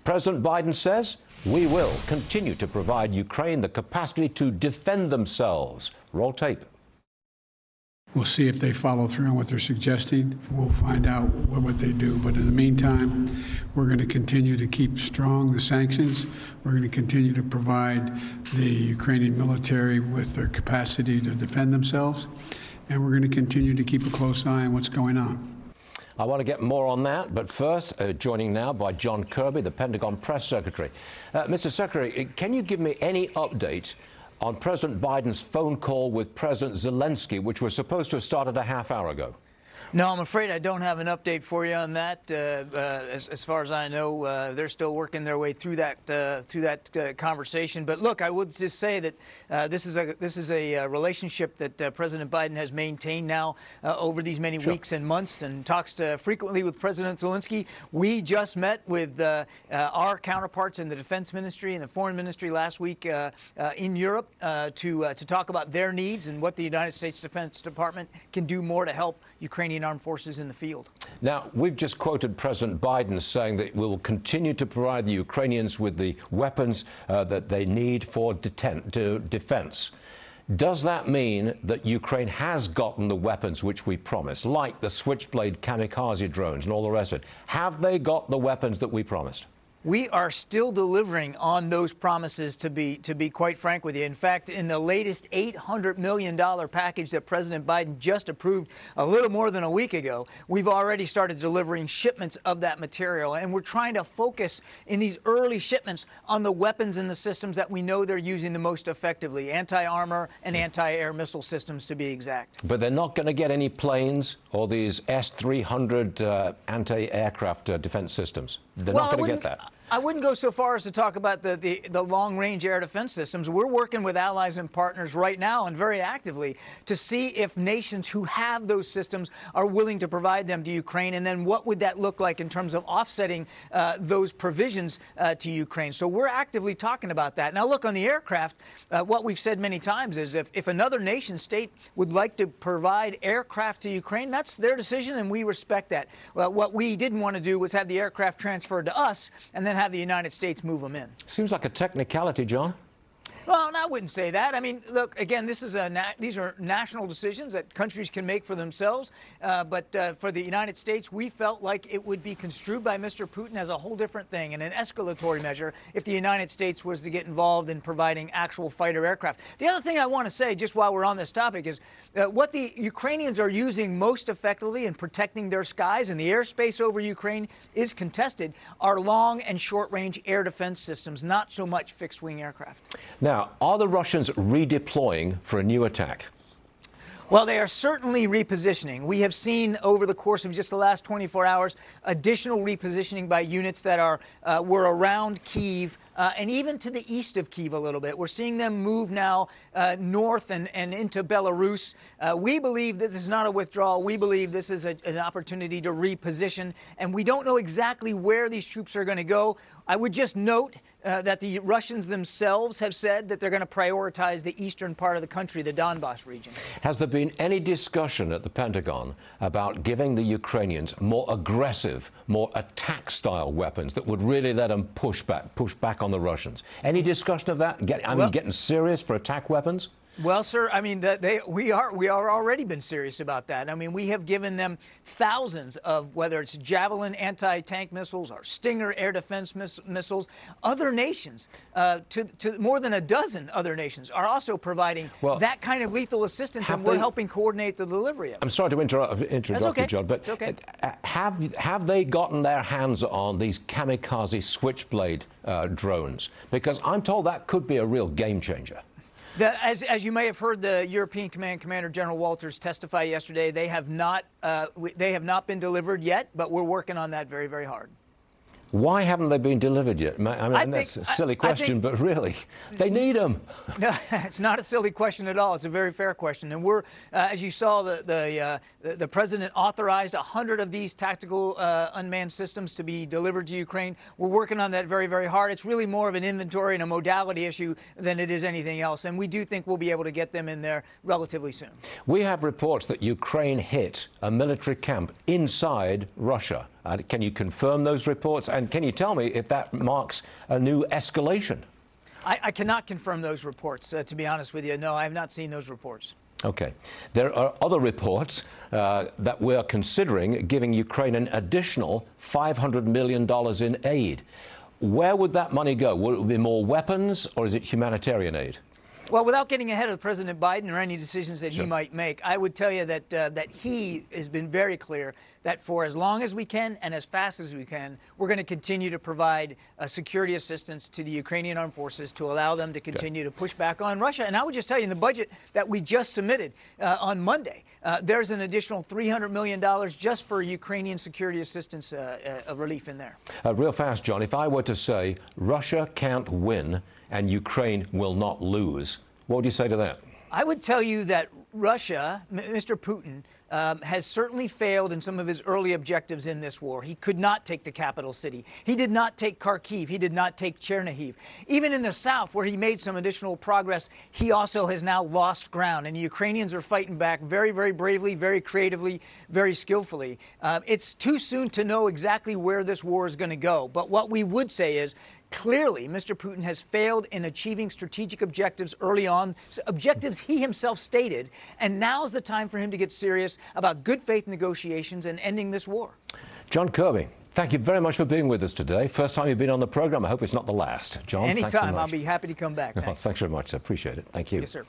President Biden says, we will continue to provide Ukraine the capacity to defend themselves. Roll tape. We'll see if they follow through on what they're suggesting. We'll find out what they do. But in the meantime, we're going to continue to keep strong the sanctions. We're going to continue to provide the Ukrainian military with their capacity to defend themselves. And we're going to continue to keep a close eye on what's going on. I want to get more on that, but first, joining now by John Kirby, the Pentagon Press Secretary. Mr. Secretary, can you give me any update on President Biden's phone call with President Zelensky, which was supposed to have started a half hour ago? No, I'm afraid I don't have an update for you on that. As far as I know, they're still working their way through that conversation. But look, I would just say that this is a relationship that President Biden has maintained now over these many weeks and months, and talks frequently with President Zelensky. We just met with our counterparts in the Defense Ministry and the Foreign Ministry last week in Europe to talk about their needs and what the United States Defense Department can do more to help Ukrainian armed forces in the field. Now, we've just quoted President Biden saying that we will continue to provide the Ukrainians with the weapons that they need for defense. Does that mean that Ukraine has gotten the weapons which we promised, like the Switchblade kamikaze drones and all the rest of it? Have they got the weapons that we promised? We are still delivering on those promises, to be quite frank with you. In fact, in the latest $800 million package that President Biden just approved a little more than a week ago, we've already started delivering shipments of that material. And we're trying to focus in these early shipments on the weapons and the systems that we know they're using the most effectively, anti-armor and anti-air missile systems, to be exact. But they're not going to get any planes or these S-300 anti-aircraft defense systems. They're not going to get that. I wouldn't go so far as to talk about the long-range air defense systems. We're working with allies and partners right now and very actively to see if nations who have those systems are willing to provide them to Ukraine, and then what would that look like in terms of offsetting those provisions to Ukraine. So we're actively talking about that. Now, look, on the aircraft, what we've said many times is if another nation state would like to provide aircraft to Ukraine, that's their decision, and we respect that. What we didn't want to do was have the aircraft transferred to us and then have the United States move them in. Seems like a technicality, John. Well, I wouldn't say that. I mean, look, again, these are national decisions that countries can make for themselves. But for the United States, we felt like it would be construed by Mr. Putin as a whole different thing and an escalatory measure if the United States was to get involved in providing actual fighter aircraft. The other thing I want to say, just while we're on this topic, is what the Ukrainians are using most effectively in protecting their skies and the airspace over Ukraine is contested are long and short-range air defense systems, not so much fixed-wing aircraft. Now, are the Russians redeploying for a new attack? Well, they are certainly repositioning. We have seen over the course of just the last 24 hours additional repositioning by units that were around Kyiv and even to the east of Kyiv a little bit. We're seeing them move now north and into Belarus. We believe this is not a withdrawal. We believe this is an opportunity to reposition, and we don't know exactly where these troops are going to go. I would just note that the Russians themselves have said that they're going to prioritize the eastern part of the country, the Donbas region. Has there been any discussion at the Pentagon about giving the Ukrainians more aggressive, more attack-style weapons that would really let them push back on the Russians? Any discussion of that? Getting serious for attack weapons? Well, sir, I mean, we are already been serious about that. I mean, we have given them thousands of, whether it's Javelin anti-tank missiles or Stinger air defense missiles. Other nations, to more than a dozen other nations, are also providing that kind of lethal assistance, and we're helping coordinate the delivery of it. I'm sorry to interrupt you, John, but have they gotten their hands on these kamikaze Switchblade drones? Because I'm told that could be a real game changer. As you may have heard the European Command Commander General Walters testify yesterday, they have not been delivered yet, but we're working on that very, very hard. Why haven't they been delivered yet? I mean, that's a silly question, but really, they need them. No, it's not a silly question at all. It's a very fair question. And we're, as you saw, the president authorized 100 of these tactical unmanned systems to be delivered to Ukraine. We're working on that very, very hard. It's really more of an inventory and a modality issue than it is anything else. And we do think we'll be able to get them in there relatively soon. We have reports that Ukraine hit a military camp inside Russia. Can you confirm those reports? And can you tell me if that marks a new escalation? I cannot confirm those reports, to be honest with you. No, I have not seen those reports. Okay. There are other reports that we're considering giving Ukraine an additional $500 million in aid. Where would that money go? Will it be more weapons, or is it humanitarian aid? Well, without getting ahead of President Biden or any decisions that Sure. he might make, I would tell you that that he has been very clear that for as long as we can and as fast as we can, we're going to continue to provide security assistance to the Ukrainian armed forces to allow them to continue to push back on Russia. And I would just tell you, in the budget that we just submitted on Monday, there's an additional $300 million just for Ukrainian security assistance relief in there. Real fast, John, if I were to say Russia can't win and Ukraine will not lose, what would you say to that? I would tell you that Russia, Mr. Putin, has certainly failed in some of his early objectives in this war. He could not take the capital city. He did not take Kharkiv. He did not take Chernihiv. Even in the south, where he made some additional progress, he also has now lost ground. And the Ukrainians are fighting back very, very bravely, very creatively, very skillfully. It's too soon to know exactly where this war is going to go. But what we would say is, clearly, Mr. Putin has failed in achieving strategic objectives early on, objectives he himself stated, and now's the time for him to get serious about good faith negotiations and ending this war. John Kirby, thank you very much for being with us today. First time you've been on the program. I hope it's not the last. John, Anytime. thanks so much. I'll be happy to come back. Thanks very much. I appreciate it. Thank you. Yes, sir.